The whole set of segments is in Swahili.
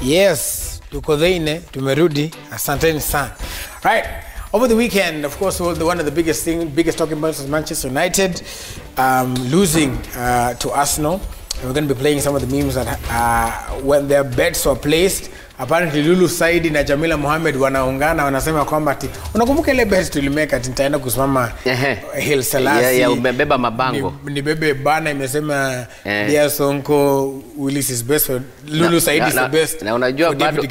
Yes, tuko dhine, tumerudi. Asanteni sana. Right. Over the weekend, of course, one of the biggest talking points was Manchester United losing to Arsenal. And we're going to be playing some of the memes that when their bets were placed. Apparently Lulu Saidi na Jamila Mohamed wanaungana wanasema kwamba ati unakumbuka ile bet tulimeka ati nitaenda kusimama Hill Selassie. Yeah, umebeba mabango. Ni bebe bana imesema Dia Sonko Willis is best for Lulu Saidi is the best. Na unajua bado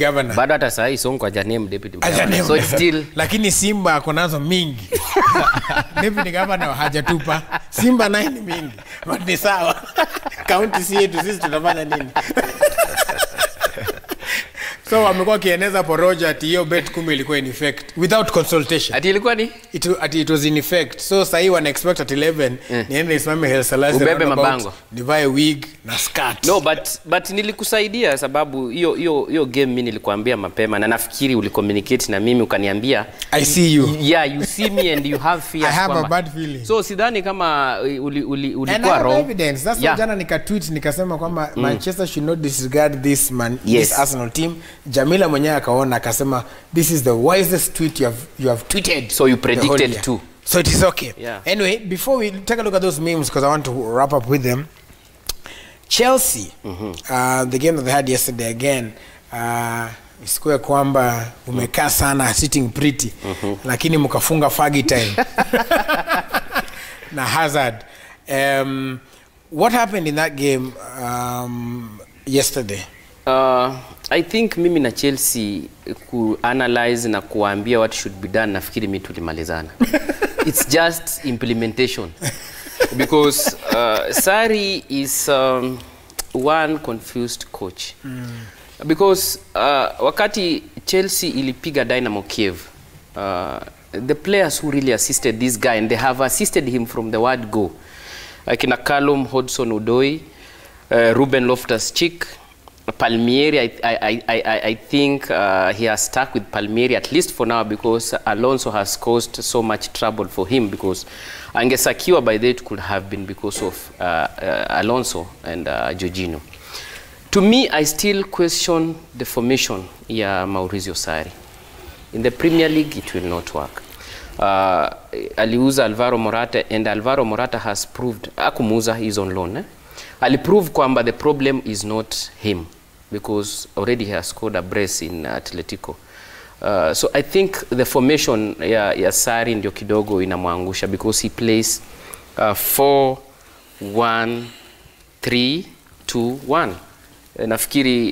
hata saa hii Sonko hajaname deputy governor. So still lakini Simba konazo mingi. Deputy governor hajatupa. Simba naye ni mingi. But ni sawa. County si yetu sisi tunafanya nini? So amekuwa kieneza poroja ati hiyo bet kumbe ilikuwa in effect without consultation. Ati ilikuwa ni? It was in effect. So sahi wana expect at 11 niende isimame Hill Selassie ubebe mabango. Nivae wig na skirt. No, but nilikusaidia sababu hiyo game mimi nilikuambia mapema na nafikiri ulicommunicate na mimi ukaniambia I see you. Yeah, you see me and you have fear. I have a bad feeling. So sidhani kama ulikuwa wrong. Evidence. That's why jana nika-tweet nikasema kwamba Manchester should not disregard this this Arsenal team. Jamila mwenyewe akaona akasema this is the wisest tweet you have tweeted. So you predicted too. So it is okay. Yeah. Anyway, before we take a look at those memes because I want to wrap up with them. Chelsea, the game that they had yesterday again, isikuwe kwamba umekaa sana sitting pretty, lakini mkafunga fagi time. Na Hazard. What happened in that game yesterday? I think mimi na Chelsea analyze na kuambia what should be done nafikiri mimi tulimalizana. It's just implementation. Because Sarri is one confused coach. Because wakati Chelsea ilipiga Dynamo Kiev, the players who really assisted this guy and they have assisted him from the word go. Like in Callum Hudson-Odoi, Ruben Loftus-Cheek, Palmieri, I think he has stuck with Palmieri at least for now because Alonso has caused so much trouble for him because angesakiwa by that could have been because of Alonso and Jorginho. To me, I still question the formation Mauricio Sarri. In the Premier League, it will not work. Aliuza Alvaro Morata and Alvaro Morata has proved, akumuza is on loan. Aliproved kwamba the problem is not him because already he has scored a brace in Atletico. So I think the formation ya Sarri ndio kidogo inamwangusha because he plays 4-1-3-2-1. Nafikiri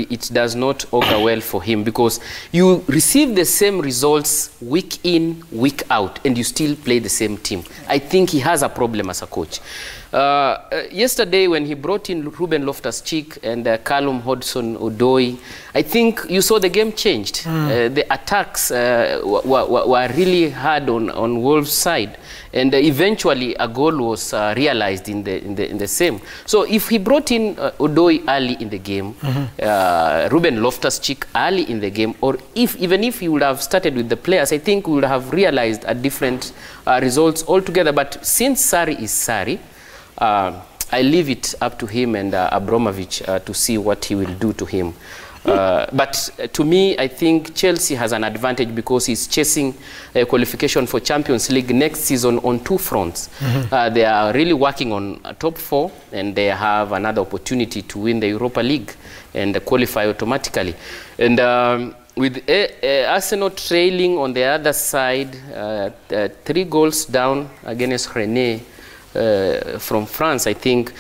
it does not augur well for him because you receive the same results week in, week out, and you still play the same team. I think he has a problem as a coach. Yesterday when he brought in Ruben Loftus-Cheek and Callum Hudson-Odoi, I think you saw the game changed. The attacks were really hard on Wolves' side, and eventually a goal was realized in the same. So if he brought in Odoi early in the game, Ruben Loftus-Cheek early in the game, or even if he would have started with the players, I think we would have realized a different results altogether. But since Sarri is Sarri, I leave it up to him and Abramovich to see what he will do to him. But to me, I think Chelsea has an advantage because he's chasing a qualification for Champions League next season on two fronts. They are really working on top 4 and they have another opportunity to win the Europa League and qualify automatically. And with Arsenal trailing on the other side, 3 goals down against Rennes, from France, I think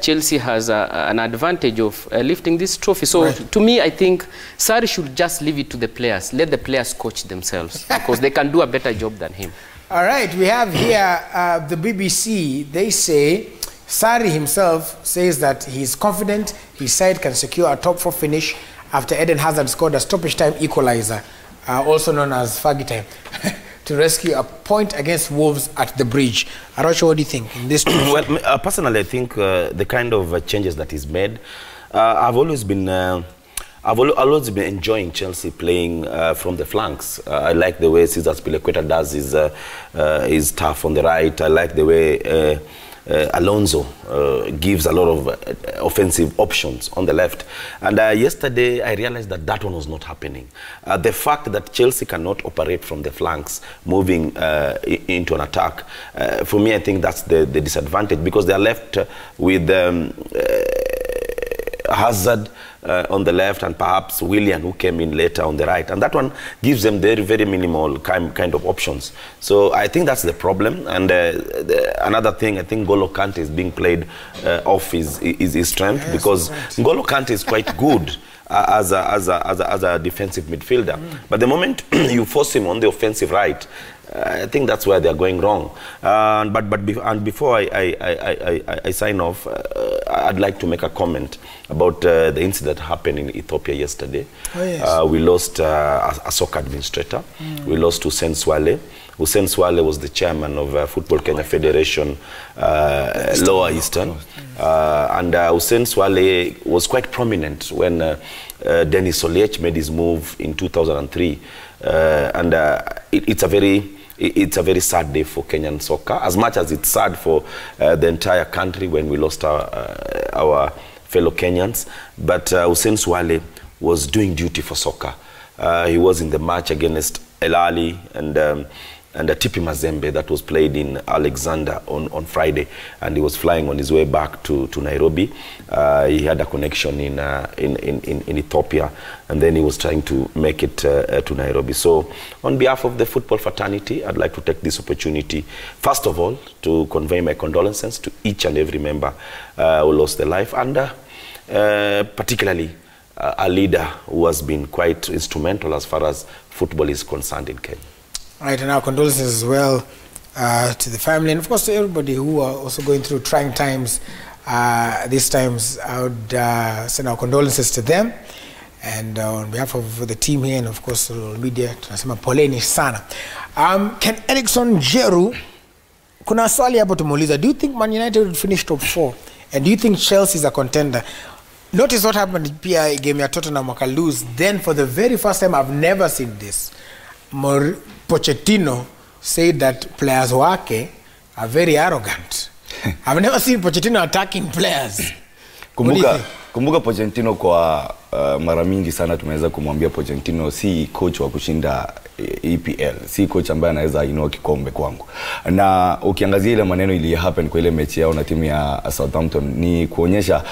Chelsea has an advantage of lifting this trophy. So to me, I think Sarri should just leave it to the players. Let the players coach themselves because they can do a better job than him. All right, we have here the BBC. They say Sarri himself says that he's confident his side can secure a top 4 finish after Eden Hazard scored a stoppage time equalizer, also known as Fagi time. To rescue a point against Wolves at the Bridge. Arosho, what do you think in this? Well, personally, I think the kind of changes that he's made, I've always been enjoying Chelsea playing from the flanks. I like the way Cesar Spilicueta does his tough on the right. I like the way Alonso gives a lot of offensive options on the left. And yesterday, I realized that that one was not happening. The fact that Chelsea cannot operate from the flanks, moving into an attack, for me, I think that's the disadvantage, because they are left with Hazard on the left and perhaps Willian, who came in later, on the right, and that one gives them very, very minimal kind of options. So I think that's the problem. And another thing, I think N'Golo Kante is being played off his strength, yes, because N'Golo Kante is quite good as a defensive midfielder. But the moment you force him on the offensive right, I think that's where they're going wrong. But before I sign off, I'd like to make a comment about the incident that happened in Ethiopia yesterday. Oh, yes. We lost a soccer administrator. We lost Hussein Swale. Hussein Swale was the chairman of Football Kenya Federation, Lower Eastern. And Hussein Swale was quite prominent when Dennis Oliech made his move in 2003. It's a very sad day for Kenyan soccer, as much as it's sad for the entire country when we lost our fellow Kenyans. But Hussein Swale was doing duty for soccer. He was in the match against El Ali and TP Mazembe that was played in Alexander on Friday, and he was flying on his way back to Nairobi. He had a connection in Ethiopia, and then he was trying to make it to Nairobi. So on behalf of the football fraternity, I'd like to take this opportunity, first of all, to convey my condolences to each and every member who lost their life, and particularly a leader who has been quite instrumental as far as football is concerned in Kenya. Right, and our condolences as well to the family, and of course to everybody who are also going through trying times. These times, I would send our condolences to them, and on behalf of the team here and of course the media, tunasema poleni sana. Ken Erickson Njeru, kuna swali hapo tumuuliza, do you think Man United will finish top 4? And do you think Chelsea is a contender? Notice what happened pia game ya Tottenham waka lose. Then for the very first time, I've never seen this, Pochettino said that players wake are very arrogant. I've never seen Pochettino attacking players. Kumbuka Pochettino kwa mara mingi sana tumeweza kumwambia Pochettino si coach wa kushinda EPL, si coach ambaye anaweza inua kikombe kwangu. Na ukiangazia ile maneno ili happen kwa ile mechi yao na timu ya Southampton, ni kuonyesha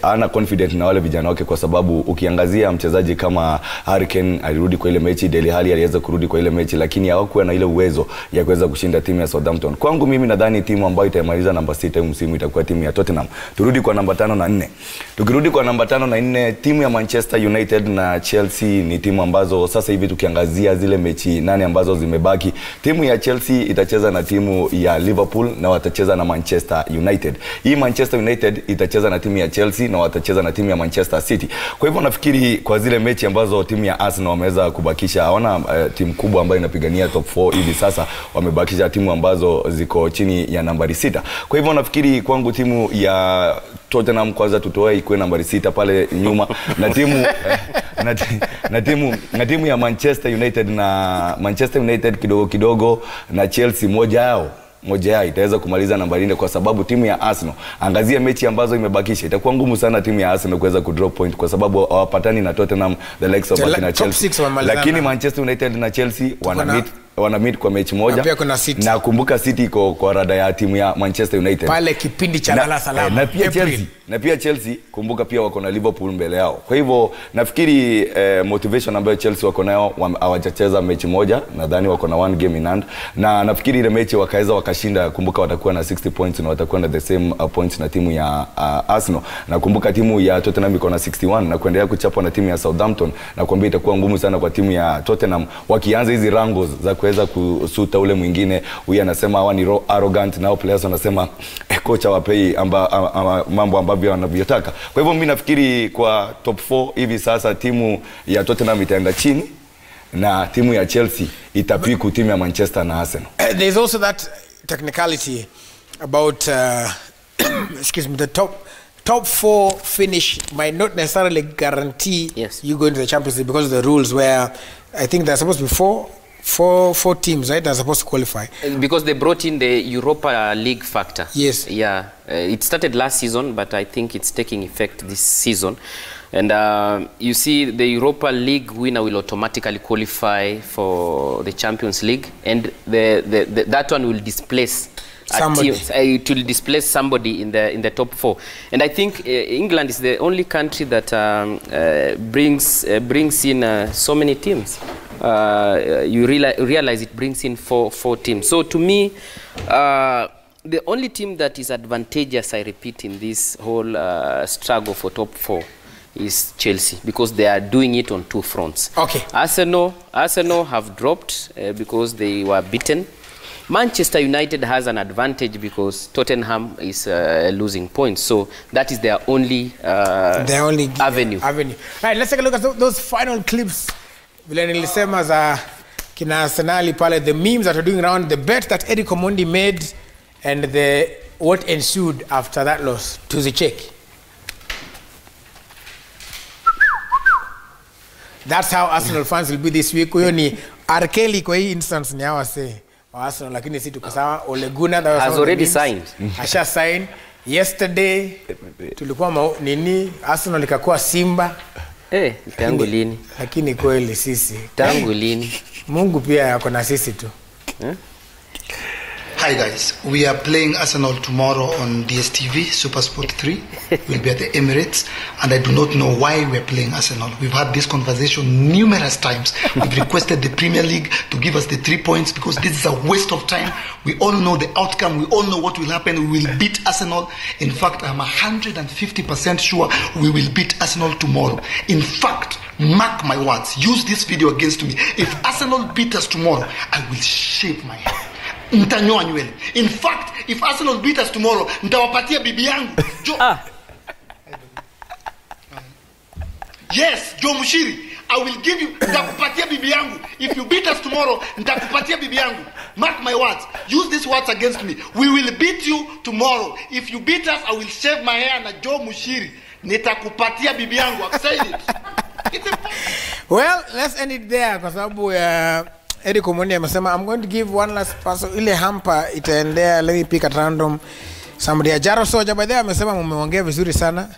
ana confident na wale vijana wake, kwa sababu ukiangazia mchezaji kama Harry Kane alirudi kwa ile mechi, Dele Alli aliweza kurudi kwa ile mechi, lakini hawakuwa na ile uwezo ya kuweza kushinda timu ya Southampton. Kwangu mimi nadhani timu ambayo itamaliza namba 6 msimu itakuwa timu ya Tottenham. Turudi kwa namba 5 na 4. Tukirudi kwa namba 5 na 4, timu ya Manchester United na Chelsea ni timu ambazo sasa hivi tukiangazia zile mechi 8 ambazo zimebaki, timu ya Chelsea itacheza na timu ya Liverpool na watacheza na Manchester United. Hii Manchester United itacheza na timu ya Chelsea na watacheza na timu ya Manchester City. Kwa hivyo nafikiri kwa zile mechi ambazo timu ya Arsenal wameweza kubakisha, hawana timu kubwa ambayo inapigania top 4 hivi sasa, wamebakisha timu ambazo ziko chini ya nambari 6. Kwa hivyo nafikiri kwangu timu ya Tottenham kwanza tutoe ikuwe nambari 6 pale nyuma na timu ya Manchester United kidogo na Chelsea moja yao itaweza kumaliza nambari 4, kwa sababu timu ya Arsenal, angazia mechi ambazo imebakisha, itakuwa ngumu sana timu ya Arsenal kuweza kudrop point, kwa sababu hawapatani na Tottenham, the likes of na Chelsea. Lakini Manchester United na Chelsea wana meet kwa mechi moja, na kumbuka City iko kwa rada ya timu ya Manchester United pale kipindi cha lala salama, na pia Chelsea kumbuka pia wako na Liverpool mbele yao. Kwa hivyo nafikiri motivation ambayo Chelsea wako nayo, hawajacheza mechi moja, nadhani wako na 1 game in hand, na nafikiri ile mechi wakaweza wakashinda, kumbuka watakuwa na 60 points na watakuwa na the same points na timu ya Arsenal. Na kumbuka timu ya Tottenham iko na 61 na kuendelea kuchapwa na timu ya Southampton, na kuambia itakuwa ngumu sana kwa timu ya Tottenham wakianza hizi rangos za kuweza kusuta ule mwingine. Huyu anasema hawa ni arrogant, nao players wanasema kocha wapei mambo ambavyo wanavyotaka. Kwa hivyo mimi nafikiri kwa top 4 hivi sasa timu ya Tottenham itaenda chini na timu ya Chelsea itapiku timu ya Manchester na Arsenal. There's also that technicality about excuse me, the top 4 finish might not necessarily guarantee you going to the Champions League, because of the rules where I think there's supposed to be 4 four teams, right, that are supposed to qualify. Because they brought in the Europa League factor. Yes. Yeah. It started last season, but I think it's taking effect this season. And you see, the Europa League winner will automatically qualify for the Champions League, and that one will displace somebody. It will displace somebody in the top 4. And I think England is the only country that brings in so many teams. You realize it brings in four teams. So to me, the only team that is advantageous, I repeat, in this whole struggle for top 4 is Chelsea, because they are doing it on 2 fronts. Okay. Arsenal have dropped because they were beaten. Manchester United has an advantage because Tottenham is losing points. So that is their only avenue. Right, let's take a look at those final clips. Vile nilisema za kina Arsenali pale, the memes that are doing around, the bet that Eddie Comondi made, and what ensued after that loss. Tuzicheki. That's how Arsenal fans will be this week. Huyo ni Arkeli kwa hii instance ni hawa say Arsenal, lakini si tuko sawa. Ole Gunnar has already signed. Asha signed yesterday. Tulikuwa nini, Arsenal ikakuwa Simba. Tangu lini? Lakini kweli sisi. Tangu lini? Mungu pia yako na sisi tu. Hi guys, we are playing Arsenal tomorrow on DSTV, Super Sport 3. We'll be at the Emirates, and I do not know why we're playing Arsenal. We've had this conversation numerous times. We've requested the Premier League to give us the 3 points because this is a waste of time. We all know the outcome. We all know what will happen. We will beat Arsenal. In fact, I'm 150% sure we will beat Arsenal tomorrow. In fact, mark my words. Use this video against me. If Arsenal beat us tomorrow, I will shave my head. Ntanyoa nywele. In fact, if Arsenal beat us tomorrow, nitawapatia bibi yangu. Yes, Joe Mushiri, I will give you, nitakupatia bibi yangu. If you beat us tomorrow, nitakupatia bibi yangu. Mark my words. Use these words against me. We will beat you tomorrow. If you beat us, I will shave my hair na Joe Mushiri. Nitakupatia bibi yangu. I've said it. It's impossible. Well, let's end it there kwa sababu Eddie Comondi amesema I'm going to give one last pass. Ile hamper itaendea, let me pick at random somebody. Jaro Soja by there amesema mumeongea vizuri sana.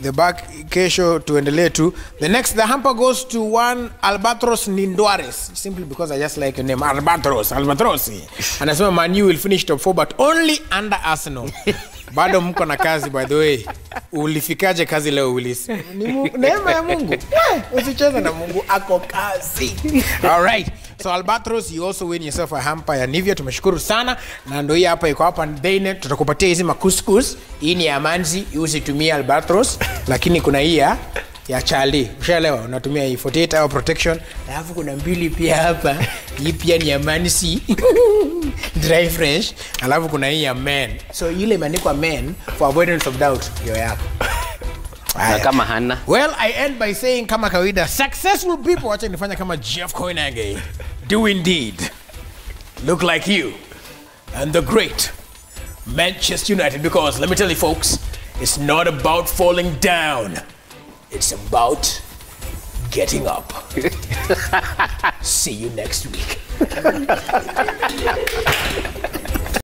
The back kesho tuendelee tu. The hamper goes to one Albatros Ninduares, simply because I just like your name, Albatros. Anasema Man U will finish top 4 but only under Arsenal. Bado mko na kazi, by the way. Ulifikaje kazi leo Willis? Ni neema ya Mungu. Usicheze na Mungu, ako kazi. All right. So Albatros, you also win yourself a hamper ya Nivea. Tumeshukuru sana. Na ndio hii hapa iko hapa Dane. Tutakupatia hizi makuskus. Hii ni ya Manzi, usitumie Albatros. Lakini kuna hii ya Charlie. Ushaelewa? Unatumia hii 48 hour protection. Alafu kuna mbili pia hapa. Hii pia ni ya Manzi. Dry fresh. Alafu kuna hii ya Men. So ile imeandikwa Men for avoidance of doubt. Hiyo yako. Kama hana. Well, I end by saying kama kawaida, successful people wacha nifanya kama Jeff Koinange do indeed look like you and the great Manchester United, because let me tell you folks, it's not about falling down, it's about getting up. See you next week.